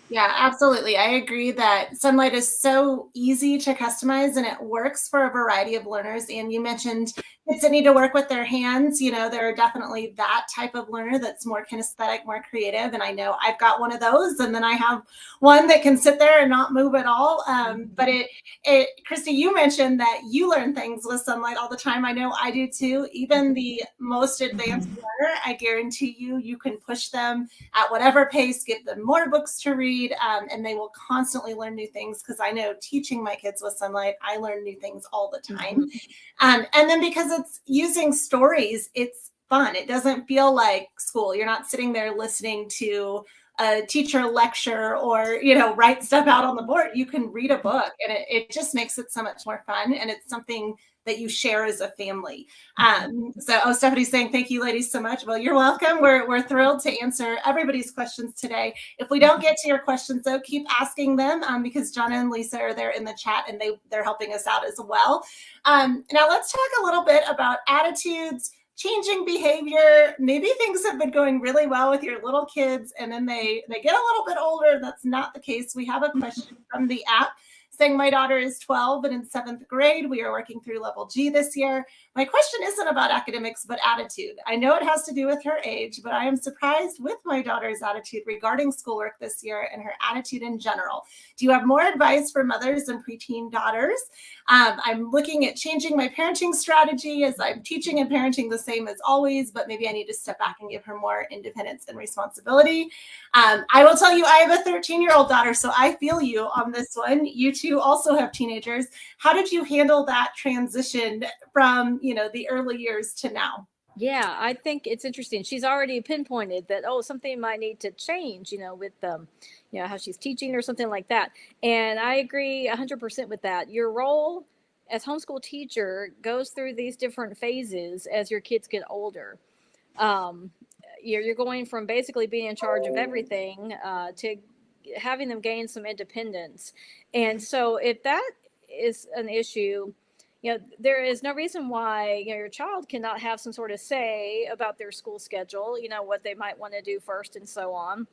Yeah, absolutely. I agree that Sonlight is so easy to customize, and it works for a variety of learners. And you mentioned kids that need to work with their hands. There are definitely that type of learner that's more kinesthetic, more creative. And I know I've got one of those, and then I have one that can sit there and not move at all. But Christy, you mentioned that you learn things with Sonlight all the time. I know I do too. Even the most advanced learner, I guarantee you can push them at whatever pace, give them more books to read, and they will constantly learn new things, because I know teaching my kids with Sonlight, I learn new things all the time. And then because it's using stories, it's fun. It doesn't feel like school. You're not sitting there listening to a teacher lecture or, write stuff out on the board. You can read a book, and it just makes it so much more fun. And it's something that you share as a family. Stephanie's saying, thank you ladies so much. Well, you're welcome. We're thrilled to answer everybody's questions today. If we don't get to your questions though, keep asking them because Jonna and Lisa are there in the chat, and they're helping us out as well. Now let's talk a little bit about attitudes, changing behavior. Maybe things have been going really well with your little kids, and then they get a little bit older. That's not the case. We have a question from the app saying, my daughter is 12 and in 7th grade. We are working through level G this year. My question isn't about academics, but attitude. I know it has to do with her age, but I am surprised with my daughter's attitude regarding schoolwork this year and her attitude in general. Do you have more advice for mothers and preteen daughters? I'm looking at changing my parenting strategy as I'm teaching and parenting the same as always, but maybe I need to step back and give her more independence and responsibility. I will tell you, I have a 13-year-old daughter, so I feel you on this one. You two also have teenagers. How did you handle that transition from, the early years to now? Yeah, I think it's interesting. She's already pinpointed that, something might need to change, with how she's teaching or something like that. And I agree 100% with that. Your role as homeschool teacher goes through these different phases as your kids get older. You're going from basically being in charge of everything to having them gain some independence. And so if that is an issue, there is no reason why, your child cannot have some sort of say about their school schedule, what they might want to do first and so on.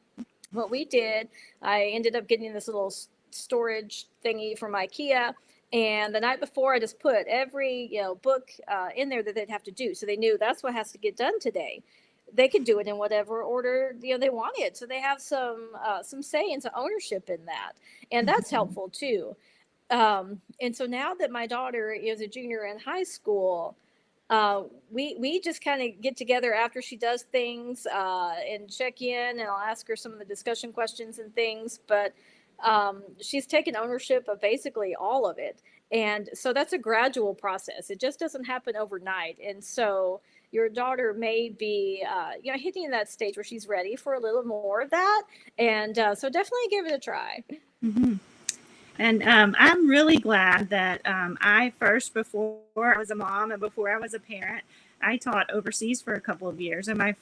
What we did, I ended up getting this little storage thingy from IKEA. And the night before, I just put every, book in there that they'd have to do. So they knew that's what has to get done today. They could do it in whatever order, they wanted. So they have some say and some ownership in that. And that's helpful too. And so now that my daughter is a junior in high school, we just kind of get together after she does things and check in, and I'll ask her some of the discussion questions and things. But she's taken ownership of basically all of it. And so that's a gradual process. It just doesn't happen overnight. And so your daughter may be, hitting that stage where she's ready for a little more of that. And so definitely give it a try. Mm-hmm. And I'm really glad that I first, before I was a mom and before I was a parent, I taught overseas for a couple of years. And my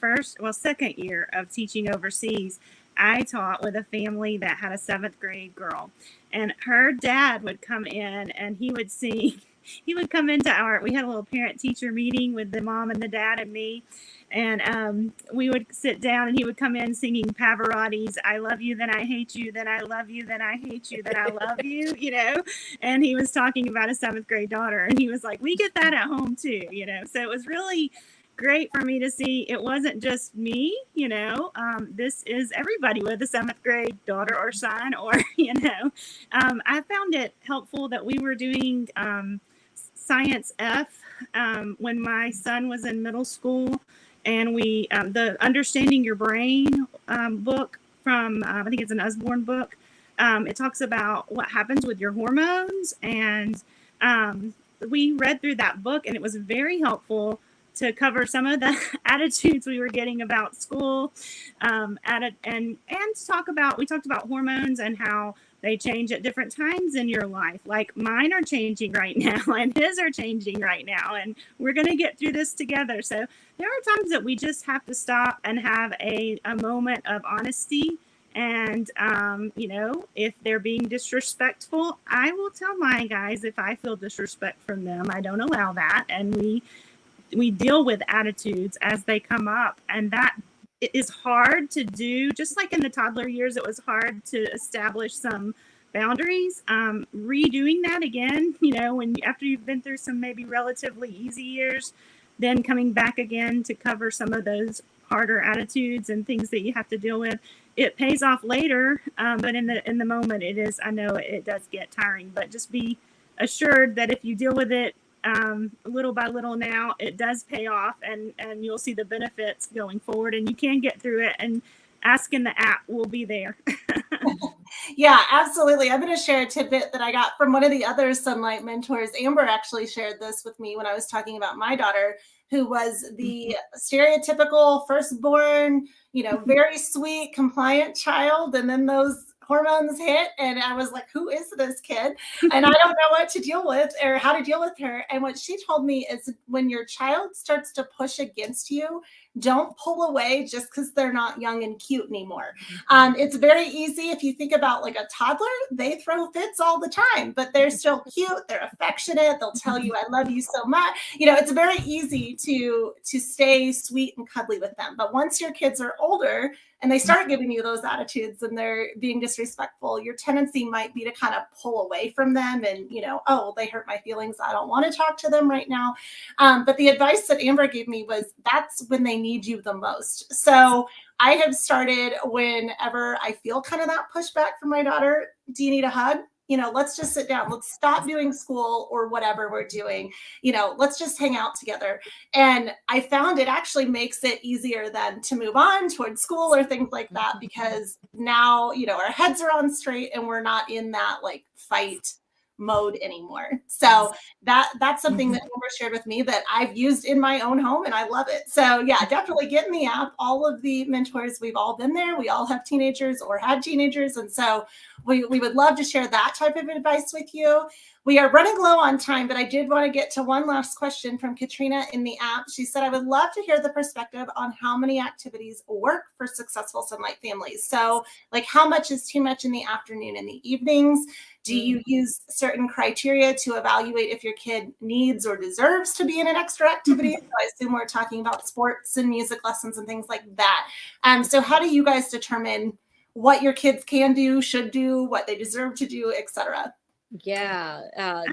second year of teaching overseas, I taught with a family that had a 7th grade girl. And her dad would come in and he would sing. He would come into we had a little parent teacher meeting with the mom and the dad and me. And we would sit down and he would come in singing Pavarotti's "I love you, then I hate you, then I love you, then I hate you, then I love you," and he was talking about a 7th grade daughter. And he was like, we get that at home too, so it was really great for me to see it wasn't just me, this is everybody with a 7th grade daughter or son, or, I found it helpful that we were doing Science F when my son was in middle school. And we, the Understanding Your Brain book from, I think it's an Usborne book. It talks about what happens with your hormones. And we read through that book, and it was very helpful to cover some of the attitudes we were getting about school. And we talked about hormones and how they change at different times in your life. Like mine are changing right now and his are changing right now. And we're going to get through this together. So there are times that we just have to stop and have a moment of honesty. And, if they're being disrespectful, I will tell my guys if I feel disrespect from them. I don't allow that. And we deal with attitudes as they come up. And that it is hard to do. Just like in the toddler years, it was hard to establish some boundaries. Redoing that again, after you've been through some maybe relatively easy years, then coming back again to cover some of those harder attitudes and things that you have to deal with, it pays off later. But in the moment, I know it does get tiring. But just be assured that if you deal with it little by little now, it does pay off, and you'll see the benefits going forward, and you can get through it, and Ask in the app will be there. Yeah, absolutely. I'm going to share a tidbit that I got from one of the other Sonlight mentors. Amber actually shared this with me when I was talking about my daughter, who was the stereotypical firstborn, very sweet, compliant child. And then those hormones hit, and I was like, who is this kid? And I don't know what to deal with or how to deal with her. And what she told me is when your child starts to push against you, don't pull away just because they're not young and cute anymore. It's very easy. If you think about like a toddler, they throw fits all the time, but they're still cute. They're affectionate. They'll tell you, I love you so much. It's very easy to stay sweet and cuddly with them. But once your kids are older, and they start giving you those attitudes and they're being disrespectful, your tendency might be to kind of pull away from them and, oh, they hurt my feelings, I don't want to talk to them right now. But the advice that Amber gave me was that's when they need you the most. So I have started, whenever I feel kind of that pushback from my daughter, do you need a hug? Let's just sit down. Let's stop doing school or whatever we're doing. Let's just hang out together. And I found it actually makes it easier then to move on towards school or things like that, because now, our heads are on straight and we're not in that like fight mode anymore. So that's something that Amber shared with me that I've used in my own home and I love it. So yeah, definitely get in the app. All of the mentors, we've all been there. We all have teenagers or had teenagers. And so we would love to share that type of advice with you. We are running low on time, but I did want to get to one last question from Katrina in the app. She said, I would love to hear the perspective on how many activities work for successful Sonlight families. So like how much is too much in the afternoon and the evenings? Do you use certain criteria to evaluate if your kid needs or deserves to be in an extra activity? So I assume we're talking about sports and music lessons and things like that. So how do you guys determine what your kids can do, should do, what they deserve to do, etc.? Yeah,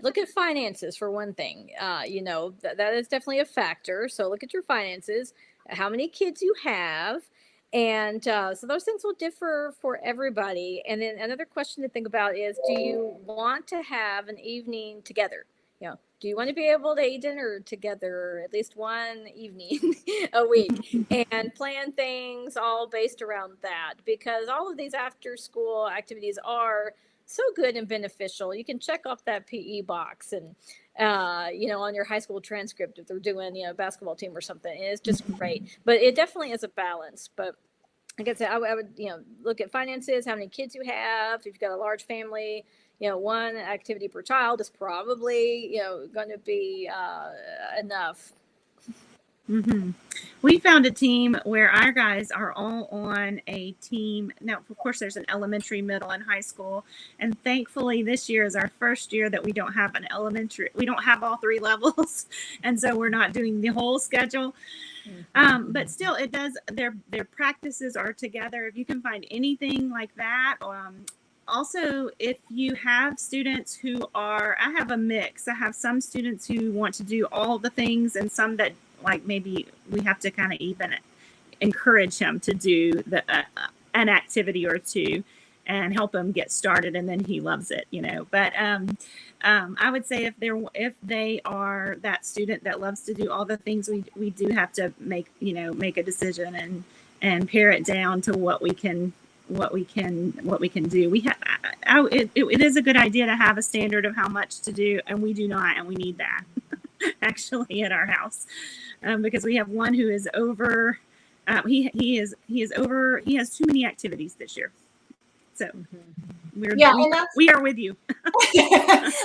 look at finances for one thing. That is definitely a factor. So look at your finances, how many kids you have. And so those things will differ for everybody. And then another question to think about is, do you want to have an evening together? Do you want to be able to eat dinner together at least one evening a week and plan things all based around that? Because all of these after school activities are so good and beneficial. You can check off that PE box and on your high school transcript if they're doing a basketball team or something. And it's just great. But it definitely is a balance. But like I said, I would look at finances, how many kids you have. If you've got a large family, one activity per child is probably going to be enough. We found a team where our guys are all on a team. Now, of course, there's an elementary, middle, and high school. And thankfully, this year is our first year that we don't have an elementary. We don't have all three levels. And so we're not doing the whole schedule. But still, it does. Their practices are together. If you can find anything like that. Also, if you have students I have a mix. I have some students who want to do all the things and some that like maybe we have to kind of even encourage him to do an activity or two and help him get started, and then he loves it, But I would say if they are that student that loves to do all the things, we do have to make a decision and pare it down to what we can do. It is a good idea to have a standard of how much to do, and we do not, and we need that actually at our house, because we have one who is over. He has too many activities this year, so we are with you.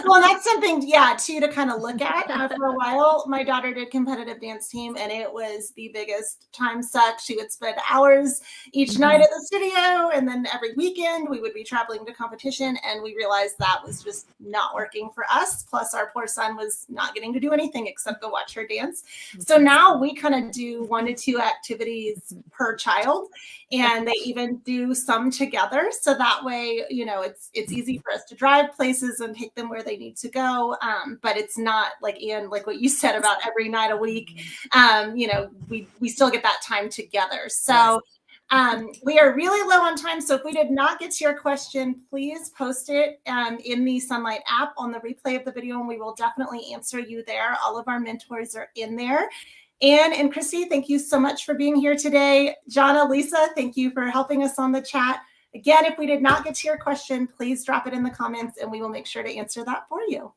Well, that's something, too, to kind of look at. For a while, my daughter did competitive dance team, and it was the biggest time suck. She would spend hours each night at the studio, and then every weekend we would be traveling to competition, and we realized that was just not working for us. Plus, our poor son was not getting to do anything except go watch her dance. So now we kind of do 1 to 2 activities per child, and they even do some together. So that way, it's easy for us to drive places and take them where they need to go. But it's not like what you said about every night a week. We still get that time together. So we are really low on time. So if we did not get to your question, please post it in the Sonlight app on the replay of the video, and we will definitely answer you there. All of our mentors are in there. Anne and Christy, thank you so much for being here today. Jonna, Lisa, thank you for helping us on the chat. Again, if we did not get to your question, please drop it in the comments and we will make sure to answer that for you.